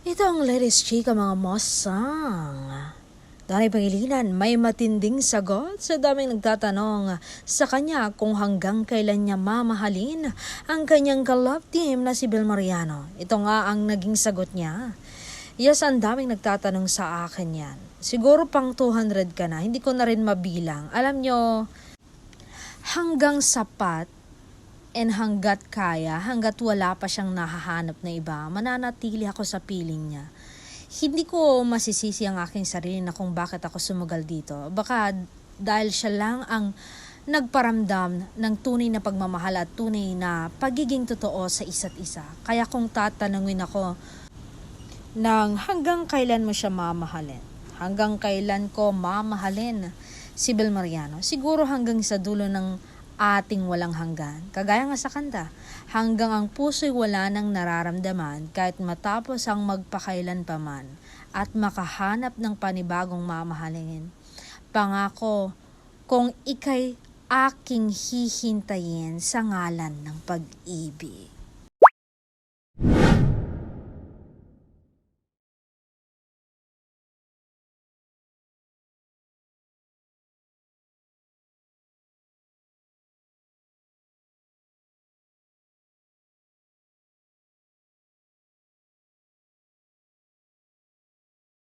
Ito ang latest chika mga mosang. Danay Pangilinan, may matinding sagot sa daming nagtatanong sa kanya kung hanggang kailan niya mamahalin ang kanyang ka-love team na si Bel Mariano. Ito nga ang naging sagot niya. Yes, ang daming nagtatanong sa akin yan. Siguro pang 200 ka na, hindi ko na rin mabilang. Alam nyo, hanggang sapat and hanggat kaya, hanggat wala pa siyang nahahanap na iba, mananatili ako sa piling niya. Hindi ko masisisi ang aking sarili na kung bakit ako sumugal dito. Baka dahil siya lang ang nagparamdam ng tunay na pagmamahal at tunay na pagiging totoo sa isa't isa. Kaya kung tatanungin ako ng hanggang kailan mo siya mamahalin, hanggang kailan ko mamahalin si Bel Mariano, siguro hanggang sa dulo ng ating walang hanggan. Kagaya nga sa kanta, hanggang ang puso'y wala nang nararamdaman kahit matapos ang magpakailan pa man at makahanap ng panibagong mamahalin. Pangako, kung ika'y aking hihintayin sa ngalan ng pag-ibig.